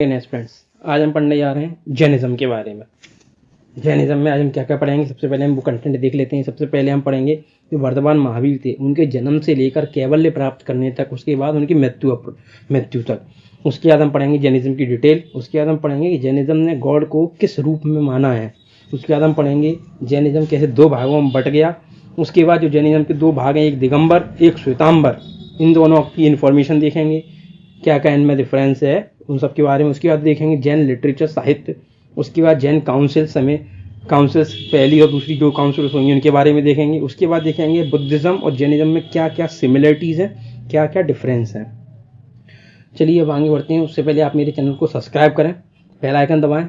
Friends, आज हम पढ़ने जा रहे हैं जैनिज्म के बारे में। जैनिज्म में आज हम क्या क्या पढ़ेंगे, सबसे पहले हम वो कंटेंट देख लेते हैं। सबसे पहले हम पढ़ेंगे जो वर्धमान महावीर थे, उनके जन्म से लेकर कैवल्य प्राप्त करने तक, उसके बाद उनकी मृत्यु तक। उसके बाद हम पढ़ेंगे जैनिज्म की डिटेल। उसके बाद हम पढ़ेंगे कि जैनिज्म ने गॉड को किस रूप में माना है। उसके बाद हम पढ़ेंगे जैनिज्म कैसे दो भागों में बट गया। उसके बाद जो जैनिज्म के दो भाग हैं, एक दिगंबर एक श्वेतांबर, इन दोनों की इन्फॉर्मेशन देखेंगे, क्या क्या इनमें डिफरेंस है उन सब के बारे में। उसके बाद देखेंगे जैन लिटरेचर साहित्य। उसके बाद जैन काउंसिल्स पहली और दूसरी जो काउंसिल्स होंगी उनके बारे में देखेंगे। उसके बाद देखेंगे बुद्धिज्म और जैनिज्म में क्या क्या सिमिलरिटीज़ हैं, क्या क्या डिफरेंस हैं। चलिए अब आगे बढ़ते हैं। उससे पहले आप मेरे चैनल को सब्सक्राइब करें, बेल आइकन दबाएं,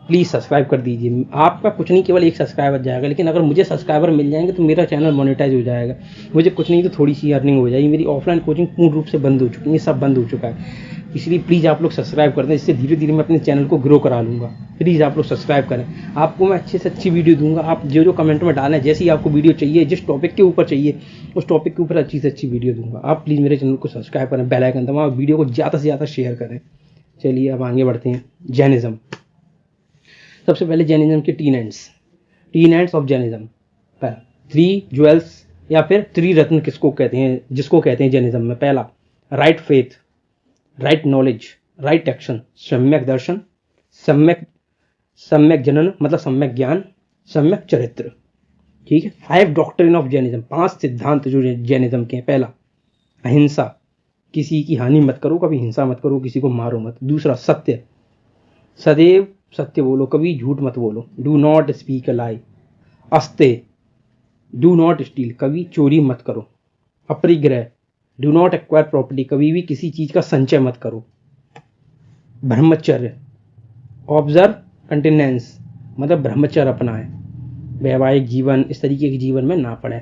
प्लीज़ सब्सक्राइब कर दीजिए। आपका कुछ नहीं, केवल एक सब्सक्राइबर जाएगा, लेकिन अगर मुझे सब्सक्राइबर मिल जाएंगे तो मेरा चैनल मोनेटाइज हो जाएगा। मुझे कुछ नहीं तो थोड़ी सी अर्निंग हो जाएगी। मेरी ऑफलाइन कोचिंग पूर्ण रूप से बंद हो चुकी है, सब बंद हो चुका है। इसलिए प्लीज़ आप लोग सब्सक्राइब कर दें, इससे धीरे धीरे मैं अपने चैनल को ग्रो करा लूँगा। प्लीज़ आप लोग सब्सक्राइब करें, आपको मैं अच्छे से अच्छी वीडियो दूंगा। आप जो जो कमेंट में डालें, जैसी आपको वीडियो चाहिए, जिस टॉपिक के ऊपर चाहिए, उस टॉपिक के ऊपर अच्छी से अच्छी वीडियो दूंगा। आप प्लीज़ मेरे चैनल को सब्सक्राइब करें, बेल आइकन दबाएं, वीडियो को ज़्यादा से ज़्यादा शेयर करें। चलिए अब आगे बढ़ते हैं। जैनिज्म, सबसे पहले जैनिज्म के टीन एंड्स ऑफ जैनिज्म। पहला, 3 ज्वेल्स या फिर 3 रत्न किसको कहते हैं, जिसको कहते हैं जैनिज्म में। पहला, right faith, right knowledge, right action, सम्यक दर्शन, सम्यक जनन मतलब सम्यक ज्ञान, सम्यक चरित्र। ठीक है। 5 डॉक्ट्रिन ऑफ जैनिज्म, 5 सिद्धांत जो जैनिज्म के हैं। पहला, अहिंसा, किसी की हानि मत करो, कभी हिंसा मत करो, किसी को मारो मत। दूसरा, सत्य, सदैव सत्य बोलो, कभी झूठ मत बोलो। Do not speak a lie. अस्तेय, डू नॉट स्टील, कभी चोरी मत करो। अपरिग्रह, डू नॉट एक्वायर प्रॉपर्टी, कभी भी किसी चीज का संचय मत करो। ब्रह्मचर्य, ऑब्जर्व कंटिनेंस मतलब ब्रह्मचर्य अपनाएं। वैवाहिक जीवन इस तरीके के जीवन में ना पड़े,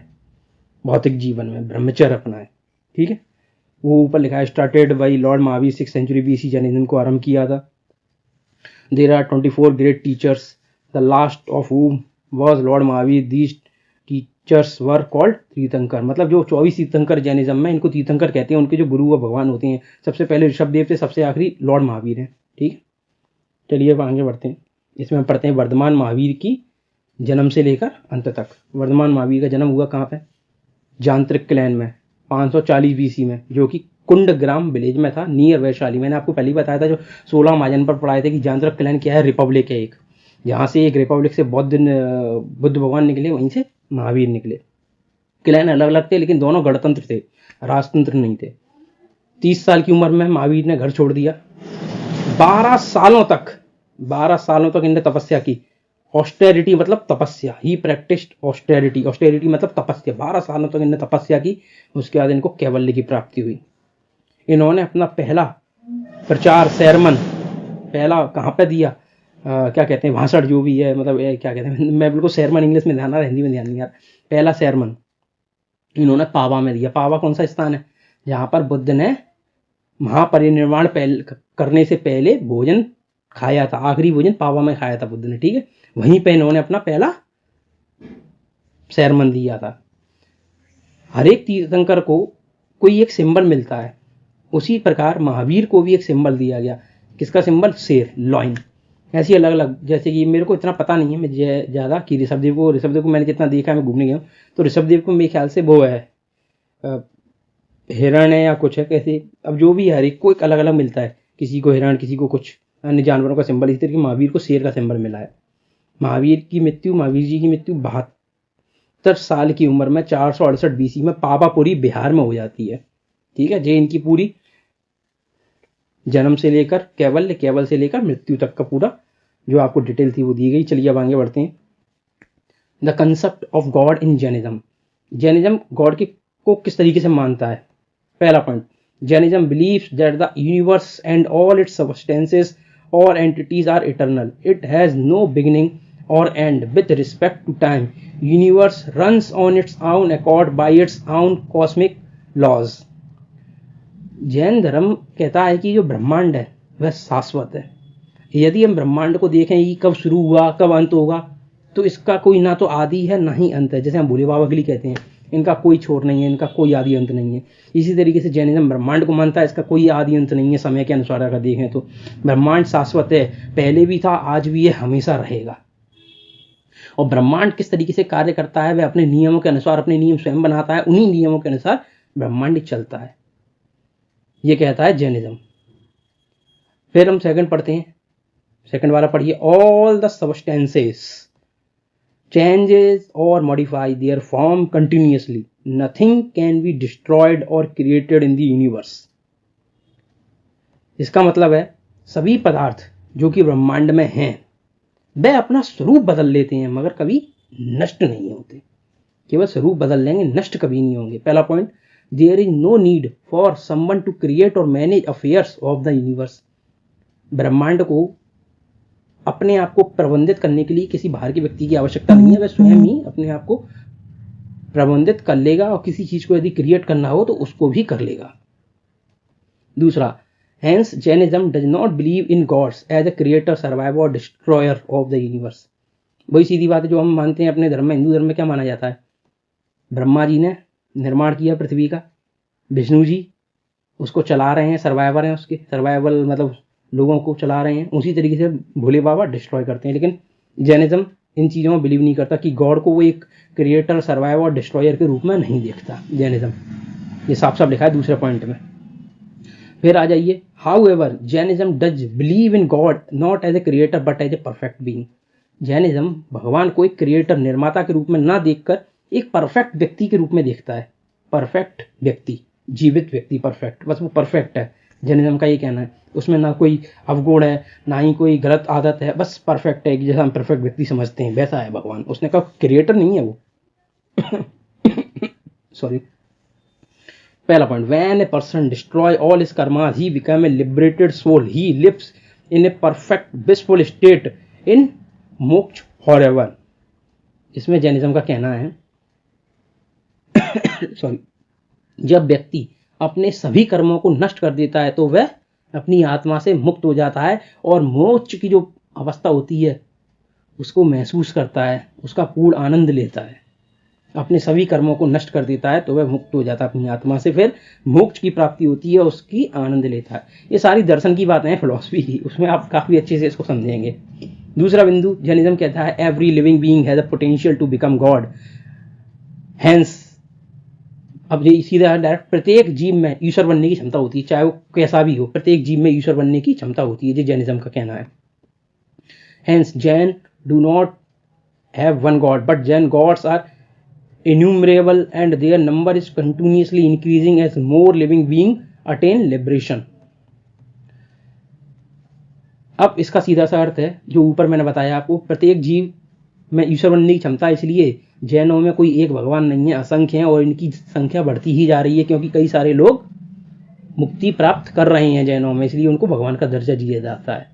भौतिक जीवन में ब्रह्मचर्य अपनाएं। ठीक है। वो ऊपर लिखा है, started by lord Mahavira 6th century BC, Jainism को आरंभ किया था। There are 24 great teachers, the last of whom was Lord Mahavir. These teachers were called तीर्थंकर, मतलब जो 24 तीर्थंकर जैनिज्म में, इनको तीर्थंकर कहते हैं। उनके जो गुरु व भगवान होते हैं, सबसे पहले ऋषभदेव थे, सबसे आखिरी लॉर्ड महावीर हैं। ठीक। चलिए अब आगे बढ़ते हैं। इसमें हम पढ़ते हैं वर्धमान महावीर की जन्म से लेकर अंत तक। वर्धमान महावीर का जन्म हुआ कहाँ पे? जांत्रिक क्लैन में 540 BC में, जो कि कुंडग्राम विलेज में था, नियर वैशाली। मैंने आपको पहले ही बताया था, जो 16 महाजन पर पढ़ाए थे, कि जांत्रिक क्लैन क्या है, रिपब्लिक है एक, जहाँ से एक रिपब्लिक से बुद्ध भगवान निकले, वहीं से महावीर निकले। क्लैन अलग अलग थे, लेकिन दोनों गणतंत्र थे, राजतंत्र नहीं थे। 30 साल की उम्र में महावीर ने घर छोड़ दिया। 12 सालों तक इन्हें तपस्या की। ऑस्टेरिटी मतलब तपस्या, ही प्रैक्टिस्ड ऑस्टेरिटी, ऑस्टेरिटी मतलब तपस्या। 12 सालों तक इन्हें तपस्या की। उसके बाद इनको कैवल्य की प्राप्ति हुई। इन्होंने अपना पहला प्रचार sermon पहला कहाँ पे दिया, क्या कहते हैं, भाषण जो भी है, मतलब क्या कहते हैं, मैं बिल्कुल sermon इंग्लिश में ध्यान आ रहा, हिंदी में ध्यान नहीं आ रहा। पहला sermon इन्होंने पावा में दिया। पावा कौन सा स्थान है, जहाँ पर बुद्ध ने महापरिनिर्वाण करने से पहले भोजन खाया था, आखिरी भोजन पावा में खाया था बुद्ध ने। ठीक है। वहीं पे इन्होंने अपना पहला sermon दिया था। हर एक तीर्थंकर को कोई एक सिंबल मिलता है, उसी प्रकार महावीर को भी एक सिंबल दिया गया। किसका सिंबल? शेर, लॉइन। ऐसी अलग अलग, जैसे कि मेरे को इतना पता नहीं है मैं ज़्यादा कि ऋषभदेव को मैंने जितना देखा है, मैं घूमने गया हूँ, तो ऋषभदेव को मेरे ख्याल से वो है हिरण है या कुछ है, कैसे, अब जो भी है, हर एक को एक अलग अलग मिलता है। किसी को हिरण, किसी को कुछ अन्य जानवरों का सिंबल। इस तरीके महावीर को शेर का सिंबल मिला है। महावीर जी की मृत्यु 72 साल की उम्र में 468 BC में पावापुरी बिहार में हो जाती है। ठीक है। ये इनकी पूरी जन्म से लेकर केवल से लेकर मृत्यु तक का पूरा जो आपको डिटेल थी वो दी गई। चलिए अब आगे बढ़ते हैं। The concept of God in Jainism God को किस तरीके से मानता है। पहला point, Jainism believes that the universe and all its substances और entities are eternal. It has no beginning और end with respect to time. Universe runs on its own accord by its own cosmic laws. Jain धर्म कहता है कि जो ब्रह्मांड है वह शाश्वत है। यदि हम ब्रह्मांड को देखें कि कब शुरू हुआ कब अंत होगा, तो इसका कोई ना तो आदि है ना ही अंत है, जैसे हम भोले बाबा के लिए कहते हैं। इनका कोई छोर नहीं है, इनका कोई आदि अंत नहीं है। इसी तरीके से जैनिज्म ब्रह्मांड को मानता है, इसका कोई आदि अंत नहीं है समय के अनुसार अगर देखें तो। ब्रह्मांड शाश्वत है, पहले भी था, आज भी है, हमेशा रहेगा। और ब्रह्मांड किस तरीके से कार्य करता है, वह अपने नियमों के अनुसार अपने नियम स्वयं बनाता है, उन्हीं नियमों के अनुसार ब्रह्मांड चलता है, ये कहता है जैनिज्म। फिर हम सेकंड पढ़ते हैं, सेकंड वाला पढ़िए। All the substances changes or modify their form continuously. Nothing can be destroyed or created in the universe. इसका मतलब है सभी पदार्थ जो कि ब्रह्मांड में हैं वे अपना स्वरूप बदल लेते हैं मगर कभी नष्ट नहीं होते। केवल स्वरूप बदल लेंगे, नष्ट कभी नहीं होंगे। पहला point, there is no need for someone to create और manage affairs of the universe. ब्रह्मांड को अपने आप को प्रबंधित करने के लिए किसी बाहर के व्यक्ति की आवश्यकता नहीं है, वह स्वयं ही अपने आप को प्रबंधित कर लेगा और किसी चीज को यदि क्रिएट करना हो तो उसको भी कर लेगा। दूसरा, hence Jainism does not believe in gods as a creator, survivor और डिस्ट्रॉयर ऑफ द यूनिवर्स। वही सीधी बात है जो हम मानते हैं अपने धर्म में। हिंदू धर्म में क्या माना जाता है, ब्रह्मा जी ने निर्माण किया पृथ्वी का, विष्णु जी उसको चला रहे हैं, सर्वाइवर हैं उसके, सर्वाइवल मतलब लोगों को चला रहे हैं। उसी तरीके से भोले बाबा डिस्ट्रॉय करते हैं। लेकिन जैनिज्म इन चीज़ों में बिलीव नहीं करता कि गॉड को वो एक क्रिएटर, सर्वाइवर और डिस्ट्रॉयर के रूप में नहीं देखता जैनिज्म। ये साफ साफ लिखा है दूसरे पॉइंट में। फिर आ जाइए, however Jainism does believe in god not as a creator but as a perfect being. Jainism भगवान को एक क्रिएटर, निर्माता के रूप में ना देखकर एक परफेक्ट व्यक्ति के रूप में देखता है। परफेक्ट व्यक्ति, जीवित व्यक्ति, परफेक्ट, बस वो परफेक्ट है। जैनिज्म का ये कहना है, उसमें ना कोई अवगुण है ना ही कोई गलत आदत है, बस परफेक्ट है, जैसा हम परफेक्ट व्यक्ति समझते हैं वैसा है भगवान। उसने कहा क्रिएटर नहीं है वो। सॉरी। पहला point, when a person destroy all his karmas he become a liberated soul, he lives in a perfect blissful state in moksha forever. इसमें जैनिज्म का कहना है सॉरी, जब व्यक्ति अपने सभी कर्मों को नष्ट कर देता है तो वह अपनी आत्मा से मुक्त हो जाता है और मोक्ष की जो अवस्था होती है उसको महसूस करता है, उसका पूर्ण आनंद लेता है। अपने सभी कर्मों को नष्ट कर देता है तो वह मुक्त हो जाता है अपनी आत्मा से, फिर मोक्ष की प्राप्ति होती है, उसकी आनंद लेता है। ये सारी दर्शन की बातें हैं, फिलॉसफी की, उसमें आप काफी अच्छे से इसको समझेंगे। दूसरा बिंदु, जैनिज्म कहता है every living being has a potential to become god, hence. अब ये सीधा डायरेक्ट, प्रत्येक जीव में ईश्वर बनने की क्षमता होती है, चाहे वो कैसा भी हो, प्रत्येक जीव में ईश्वर बनने की क्षमता होती है, ये जैनिज्म का कहना है। Hence Jain do not have one god but Jain gods are innumerable and their number is continuously increasing as more living being attain liberation. अब इसका सीधा सा अर्थ है जो ऊपर मैंने बताया आपको, प्रत्येक जीव में ईश्वर बनने की क्षमता, इसलिए जैनों में कोई एक भगवान नहीं है, असंख्य हैं और इनकी संख्या बढ़ती ही जा रही है क्योंकि कई सारे लोग मुक्ति प्राप्त कर रहे हैं जैनों में, इसलिए उनको भगवान का दर्जा दिया जाता है।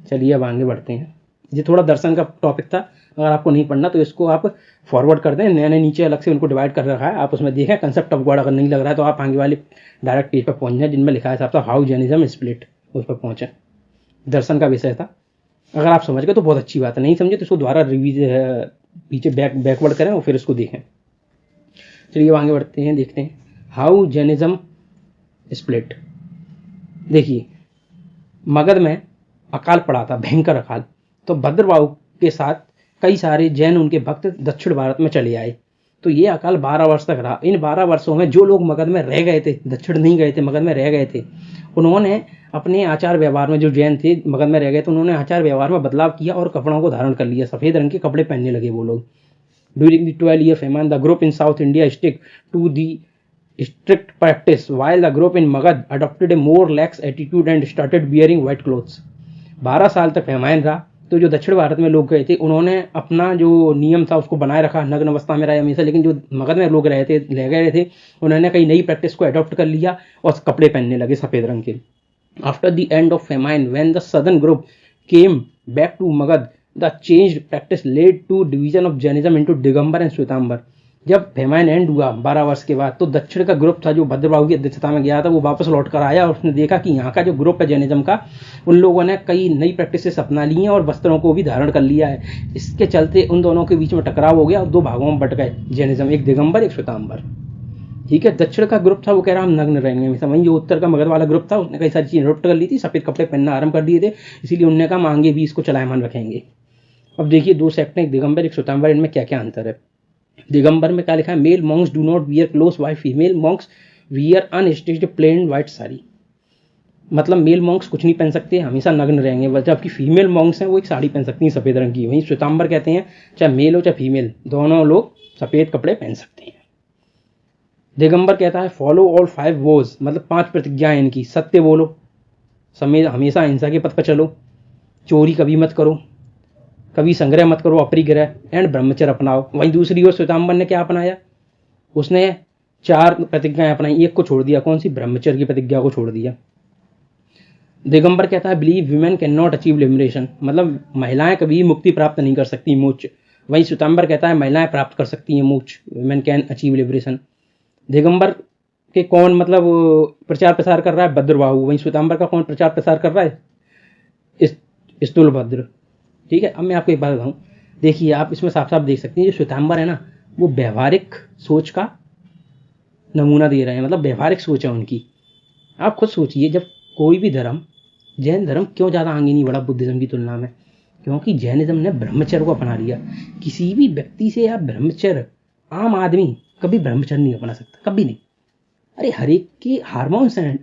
चलिए अब आगे बढ़ते हैं। ये थोड़ा दर्शन का टॉपिक था, अगर आपको नहीं पढ़ना तो इसको आप फॉरवर्ड कर दें, नए नीचे अलग से उनको डिवाइड कर रखा है, आप उसमें देखें कंसेप्ट ऑफ गॉड। अगर नहीं लग रहा है तो आप आगे वाले डायरेक्ट पेज पर पहुंच जाए जिनमें लिखा है साहब हाउ जैनिज्म स्प्लिट, उस पर पहुंचे। दर्शन का विषय था, अगर आप समझ गए तो बहुत अच्छी बात है, नहीं समझे तो इसको दोबारा रिवीज पीछे बैकवर्ड करें और फिर इसको देखें। चलिए आगे बढ़ते हैं, देखते हैं हाउ जैनिज्म स्प्लिट। देखिए, मगध में अकाल पड़ा था, भयंकर अकाल, तो भद्रबाहु के साथ कई सारे जैन उनके भक्त दक्षिण भारत में चले आए। तो ये अकाल 12 वर्ष तक रहा। इन 12 वर्षों में जो लोग मगध में रह गए थे, दक्षिण नहीं गए थे, मगध में रह गए थे, उन्होंने अपने आचार व्यवहार में, जो जैन थे मगध में रह गए तो उन्होंने आचार व्यवहार में बदलाव किया और कपड़ों को धारण कर लिया, सफेद रंग के कपड़े पहनने लगे वो लोग। During the 12-year famine the group in south India stick to the strict practice while the group in Magadha adopted a more lax attitude and started wearing white clothes। 12 साल तक फेमाइन रहा, तो जो दक्षिण भारत में लोग गए थे उन्होंने अपना जो नियम था उसको बनाए रखा, नग्न अवस्था में रहे हमेशा, लेकिन जो मगध में लोग रह गए थे उन्होंने कई नई प्रैक्टिस को अडॉप्ट कर लिया और कपड़े पहनने लगे सफेद रंग के। After the end of famine when the southern group came back to Magadha the changed practice led to division of Jainism into Digambara and Shvetambara. जब फेमाइन एंड हुआ 12 वर्ष के बाद, तो दक्षिण का ग्रुप था जो भद्रबाहु की अध्यक्षता में गया था, वो वापस लौट कर आया और उसने देखा कि यहाँ का जो ग्रुप है जैनिज्म का, उन लोगों ने कई नई प्रैक्टिसेस अपना ली हैं और वस्त्रों को भी धारण कर लिया है। इसके चलते उन दोनों के बीच में टकराव हो गया और 2 भागों में बट गए जैनिज्म, एक दिगंबर एक श्वेतांबर। ठीक है, दक्षिण का ग्रुप था वो कह रहा हम नग्न रहेंगे हमेशा। वहीं जो उत्तर का मगध वाला ग्रुप था उसने कई सारी चीजें अडॉप्ट कर ली थी, सफेद कपड़े पहनना आरंभ कर दिए थे, इसीलिए उन्होंने कहा आगे भी इसको चलायमान रखेंगे। अब देखिए 2 सेक्ट हैं, एक दिगंबर एक श्वेतांबर, इनमें क्या क्या अंतर है। दिगंबर में क्या लिखा है, male monks do not wear cloth while female monks wear unstitched plain white sari. मतलब मेल मॉन्क्स कुछ नहीं पहन सकते, हमेशा नग्न रहेंगे, जबकि फीमेल मॉन्क्स हैं वो एक साड़ी पहन सकती हैं सफेद रंग की। वहीं श्वेतांबर कहते हैं चाहे मेल हो चाहे फीमेल, दोनों लोग सफेद कपड़े पहन सकते हैं। दिगंबर कहता है फॉलो ऑल 5 वोज, मतलब 5 प्रतिज्ञाएं इनकी, सत्य बोलो, हमेशा अहिंसा के पथ पर चलो, चोरी कभी मत करो, कभी संग्रह मत करो अपरिग्रह, एंड ब्रह्मचर्य अपनाओ। वहीं दूसरी ओर श्वेतांबर ने क्या अपनाया, उसने 4 प्रतिज्ञाएं अपनाई, एक को छोड़ दिया, कौन सी, ब्रह्मचर्य की प्रतिज्ञा को छोड़ दिया। दिगंबर कहता है believe women can not achieve liberation, मतलब महिलाएं कभी मुक्ति प्राप्त नहीं कर सकती, मोक्ष। वहीं श्वेतांबर कहता है महिलाएं प्राप्त कर सकती हैं मोक्ष, women can achieve liberation. Digambar के कौन मतलब प्रचार प्रसार कर रहा है, भद्रबाहु। वहीं श्वेतांबर का कौन प्रचार प्रसार कर रहा है, स्थूलभद्र। ठीक है, अब मैं आपको एक बात बताऊं, देखिए आप इसमें साफ साफ देख सकते हैं जो श्वेतांबर है ना, वो व्यवहारिक सोच का नमूना दे रहे हैं, मतलब व्यवहारिक सोच है उनकी। आप खुद सोचिए, जब कोई भी धर्म, जैन धर्म क्यों ज़्यादा आगे नहीं बढ़ा बुद्धिज्म की तुलना में, क्योंकि जैनिज्म ने ब्रह्मचर्य को अपना लिया। किसी भी व्यक्ति से आप ब्रह्मचर्य, आम आदमी कभी ब्रह्मचर्य नहीं अपना सकता, कभी नहीं। अरे हर एक के हार्मोन्स हैं,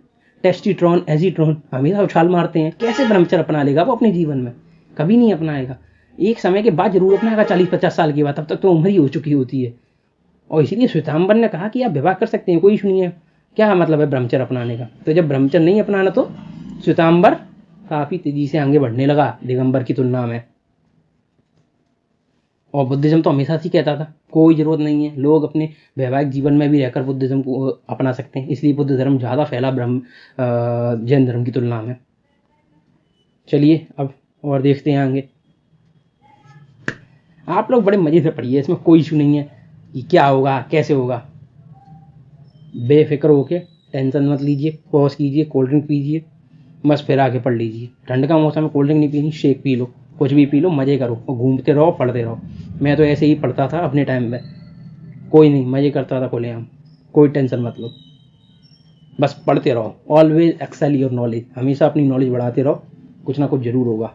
टेस्टिट्रॉन एजिट्रॉन हमेशा उछाल मारते हैं, कैसे ब्रह्मचर्य अपना लेगा वो अपने जीवन में, कभी नहीं अपनाएगा। एक समय के बाद जरूर अपनाएगा, 40-50 साल के बाद, तब तक तो उम्र ही हो चुकी होती है। और इसीलिए श्वेतांबर ने कहा कि आप विवाह कर सकते हैं, कोई इशू नहीं है, क्या मतलब है ब्रह्मचर्य अपनाने का। तो जब ब्रह्मचर्य नहीं अपनाना तो श्वेतांबर काफी तेजी से आगे बढ़ने लगा दिगंबर की तुलना में। और बुद्धिज्म तो हमेशा से कहता था कोई जरूरत नहीं है, लोग अपने वैवाहिक जीवन में भी रहकर बुद्धिज्म को अपना सकते हैं, इसलिए बुद्ध धर्म ज़्यादा फैला जैन धर्म की तुलना में। चलिए अब और देखते हैं आगे। आप लोग बड़े मजे से पढ़िए, इसमें कोई इशू नहीं है कि क्या होगा कैसे होगा, बेफिक्र होके टेंशन मत लीजिए, पॉज कीजिए, कोल्ड ड्रिंक पीजिए, बस फिर आके पढ़ लीजिए। ठंड का मौसम में कोल्ड ड्रिंक नहीं पीनी, शेक पी लो, कुछ भी पी लो, मजे करो और घूमते रहो, पढ़ते रहो। मैं तो ऐसे ही पढ़ता था अपने टाइम में, कोई नहीं, मजे करता था खुलेआम, कोई टेंशन मत लो, बस पढ़ते रहो। ऑलवेज एक्सेल योर नॉलेज, हमेशा अपनी नॉलेज बढ़ाते रहो, कुछ ना कुछ जरूर होगा।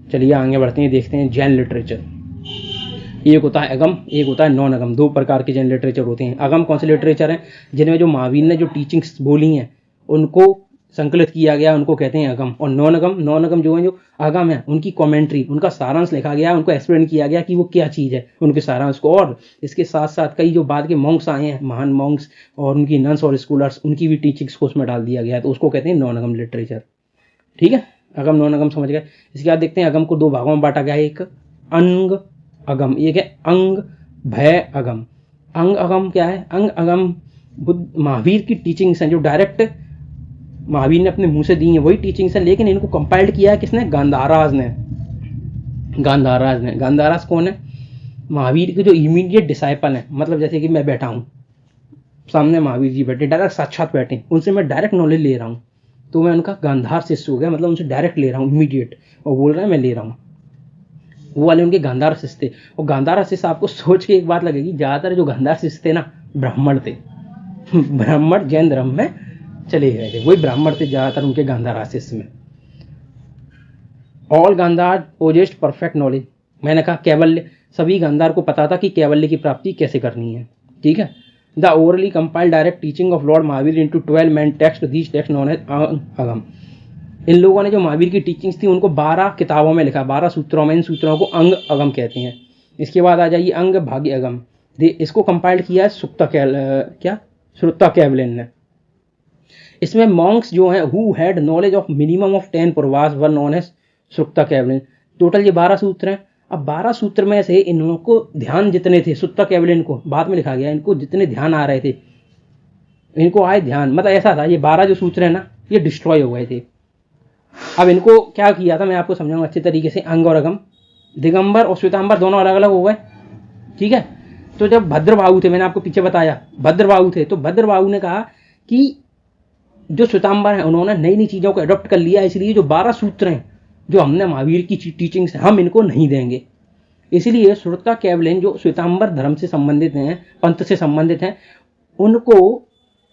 चलिए आगे बढ़ते हैं, देखते हैं जैन लिटरेचर। एक होता है अगम, एक होता है नॉन अगम, 2 प्रकार के जैन लिटरेचर होते हैं। अगम कौन से लिटरेचर हैं, जिनमें जो महावीर ने जो टीचिंग्स बोली हैं उनको संकलित किया गया, उनको कहते हैं अगम। और नॉन अगम जो है, जो अगम है उनकी कमेंट्री, उनका सारांश लिखा गया, उनको एक्सप्लेन किया गया कि वो क्या चीज़ है, उनके सारांश को। और इसके साथ साथ कई जो बाद के मॉन्क्स आए हैं, महान मॉन्क्स और उनकी नन्स और स्कॉलर्स, उनकी भी टीचिंग्स को उसमें डाल दिया गया है, तो उसको कहते हैं नॉन अगम लिटरेचर। ठीक है, अगम नॉन अगम समझ गए। इसके बाद देखते हैं अगम को 2 भागों में बांटा गया है, एक अंग अगम, एक है अंग भय अगम। अंग अगम क्या है, अंग अगम बुद्ध महावीर की टीचिंग्स हैं, जो डायरेक्ट महावीर ने अपने मुंह से दी हैं, वही टीचिंग्स हैं, लेकिन इनको कंपाइल्ड किया है किसने, गांधाराज ने। गांधाराज कौन है, महावीर के जो इमीडिएट डिसाइपल हैं, मतलब जैसे कि मैं बैठा हूँ सामने, महावीर जी बैठे, डायरेक्ट साक्षात बैठे, उनसे मैं डायरेक्ट नॉलेज ले रहा हूँ, तो मैं उनका गांधार शिष्य हो गया, मतलब उनसे डायरेक्ट ले रहा हूँ इमीडिएट, और बोल रहे हैं मैं ले रहा हूँ। वो वाले उनके गांधार शिष्य थे। और गांधार शिष्य, आपको सोच के एक बात लगेगी, ज़्यादातर जो गांधार शिष्य थे ना, ब्राह्मण थे। ब्राह्मण जैन धर्म में चले गए थे, वही ब्राह्मण थे ज़्यादातर उनके गांधार शिष्य में। All Gandhar possessed perfect knowledge, मैंने कहा कैवल्य, सभी गांधार को पता था कि कैवल्य की प्राप्ति कैसे करनी है। ठीक है, the orally compiled direct teaching of lord Mahavira into 12 main text, these text known as Agam. इन लोगों ने जो महावीर की टीचिंग्स थी उनको 12 किताबों में लिखा, 12 सूत्रों में, इन सूत्रों को अंग अगम कहते हैं। इसके बाद आ जाइए अंग भाग्य अगम, इसको कंपाइल्ड किया है श्रुता कैवलिन ने। इसमें मॉन्क्स जो हैं who had knowledge of minimum of 10 पूर्वास were known as Shruta Kevalin. Total ये 12 सूत्र हैं। अब 12 सूत्र में से इनको ध्यान जितने थे, श्रुता कैवलिन को बाद में लिखा गया, इनको जितने ध्यान आ रहे थे, इनको आए ध्यान, मतलब ऐसा था ये 12 जो सूत्र है ना, ये डिस्ट्रॉय हो गए थे। अब इनको क्या किया था मैं आपको समझाऊंगा अच्छे तरीके से। अंग और अगम, दिगंबर और श्वेतांबर दोनों अलग अलग हो गए। ठीक है, तो जब भद्रबाहु थे, मैंने आपको पीछे बताया भद्रबाहु थे, तो भद्रबाहु ने कहा कि जो श्वेतांबर हैं उन्होंने नई नई चीज़ों को अडॉप्ट कर लिया, इसलिए जो 12 सूत्र हैं जो हमने महावीर की टीचिंग से, हम इनको नहीं देंगे। इसलिए श्रोता-कैवल्यन जो श्वेतांबर धर्म से संबंधित हैं, पंथ से संबंधित हैं, उनको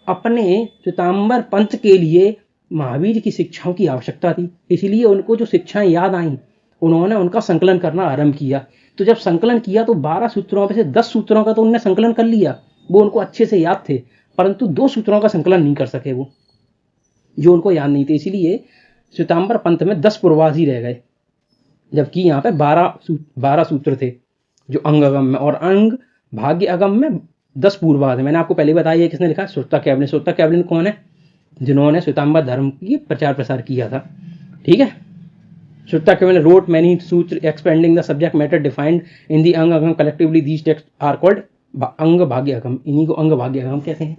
अपने श्वेतांबर पंथ के लिए महावीर की शिक्षाओं की आवश्यकता थी। इसलिए उनको जो शिक्षाएं याद आईं, उन्होंने उनका संकलन करना आरंभ किया। तो जब संकलन किया तो 12 सूत्रों में से 10 सूत्रों का तो उन्होंने संकलन कर लिया, वो उनको अच्छे से याद थे, परंतु 2 सूत्रों का संकलन नहीं कर सके वो, जो उनको याद नहीं थे। इसीलिए श्वेतांबर पंथ में 10 पूर्वाज ही रह गए, जबकि यहाँ पे 12 सूत्र थे जो अंग अगम में, और अंग भाग्य अगम में 10 पूर्वाज है। मैंने आपको पहले बताया है किसने लिखा, श्रोता-कैवल्यन। श्रोता-कैवल्यन कौन है? जिन्होंने श्वेतांबर धर्म की प्रचार प्रसार किया था। ठीक है, Shrutakevalin wrote many sutra expanding the subject matter defined in the Anga Agam, collectively these text are called Anga Bahya अगम। इन्हीं को अंग भाग्य अगम कहते हैं।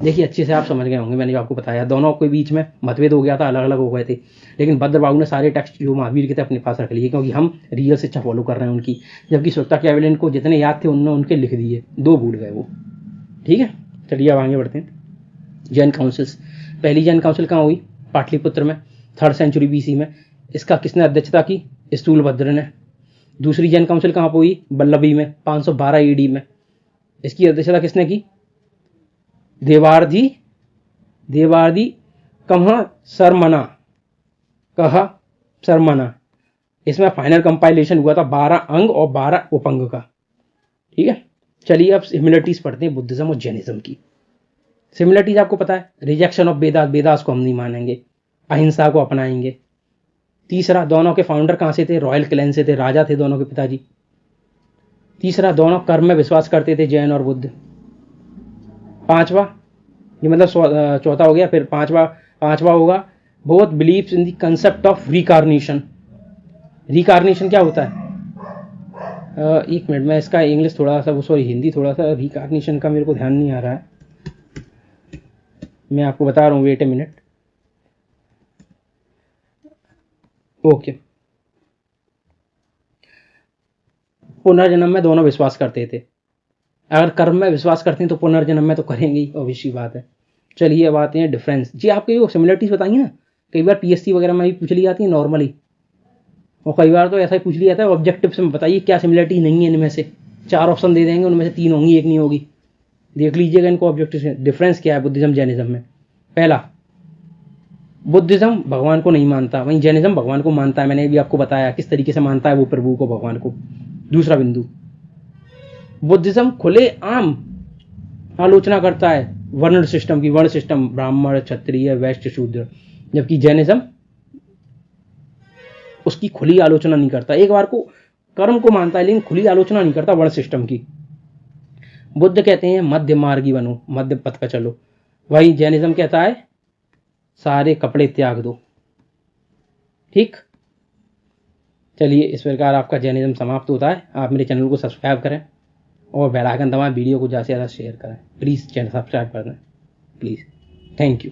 देखिए अच्छे से आप समझ गए होंगे, मैंने जो आपको बताया, दोनों के बीच में मतभेद हो गया था, अलग अलग हो गए थे, लेकिन भद्रबाहु ने सारे टेक्स्ट जो महावीर के थे अपने पास रख लिए, क्योंकि हम रियल शिक्षा फॉलो कर रहे हैं उनकी। जबकि श्रोता-कैवल्यन को जितने याद थे उन्होंने उनके लिख दिए, 2 भूल गए वो। ठीक है, चलिए अब आगे बढ़ते हैं। जैन काउंसिल्स। पहली जैन काउंसिल कहाँ हुई? पाटलिपुत्र में, 3rd सेंचुरी BC में। इसका किसने अध्यक्षता की? स्थूलभद्र ने। दूसरी जैन काउंसिल कहाँ पर हुई? वल्लभी में, 512 AD में। इसकी अध्यक्षता किसने की? देवार्दी कहा शर्मना। इसमें फाइनल कंपाइलेशन हुआ था 12 अंग और 12 उपंग का। ठीक है, चलिए अब सिमिलरिटीज पढ़ते हैं बुद्धिज्म और जैनिज्म की। सिमिलरिटीज आपको पता है, रिजेक्शन ऑफ वेदास, वेदास को हम नहीं मानेंगे, अहिंसा को अपनाएंगे। तीसरा, दोनों के फाउंडर कहाँ से थे? रॉयल क्लैन से थे, राजा थे दोनों के पिताजी। तीसरा, दोनों कर्म में विश्वास करते थे, जैन और बुद्ध। पांचवा, ये मतलब चौथा हो गया, फिर पांचवा होगा, both believes in the concept of reincarnation. Reincarnation क्या होता है? एक मिनट, मैं इसका इंग्लिश थोड़ा सा, सॉरी हिंदी थोड़ा सा, रिकार्नेशन का मेरे को ध्यान नहीं आ रहा है, मैं आपको बता रहा हूँ, वेट ए मिनट। ओके, पुनर्जन्म में दोनों विश्वास करते थे। अगर कर्म में विश्वास करते हैं तो पुनर्जन्म में तो करेंगे ही, ऑब्वियस बात है। चलिए अब आते हैं डिफरेंस। जी आपके वो सिमिलरिटीज बताइए ना, कई बार PSC वगैरह में भी पूछ ली जाती है नॉर्मली, और कई बार तो ऐसा ही पूछ लिया जाता है ऑब्जेक्टिव से। बताइए क्या सिमिलरिटी नहीं है इनमें से, 4 ऑप्शन दे देंगे, उनमें से 3 होंगी, 1 नहीं होगी। देख लीजिएगा इनको ऑब्जेक्टिव से। डिफरेंस क्या है बुद्धिज्म जैनिज्म में? पहला, बुद्धिज्म भगवान को नहीं मानता, वहीं जैनिज्म भगवान को मानता है। मैंने भी आपको बताया किस तरीके से मानता है वो प्रभु को, भगवान को। दूसरा बिंदु, बुद्धिज्म खुले आम आलोचना करता है वर्ण सिस्टम की, वर्ण सिस्टम ब्राह्मण, क्षत्रिय, वैश्य, शूद्र, जबकि जैनिज्म उसकी खुली आलोचना नहीं करता। एक बार को कर्म को मानता है लेकिन खुली आलोचना नहीं करता वर्ण सिस्टम की। बुद्ध कहते हैं मध्य मार्गी बनो, मध्य पथ पर चलो, वही जैनिज्म कहता है सारे कपड़े त्याग दो। ठीक, चलिए इस प्रकार आपका जैनिज्म समाप्त होता है। आप मेरे चैनल को सब्सक्राइब करें और बेल आइकन दबाएं, वीडियो को ज़्यादा से ज़्यादा शेयर करें। प्लीज़ चैनल सब्सक्राइब कर दें प्लीज़। Thank you.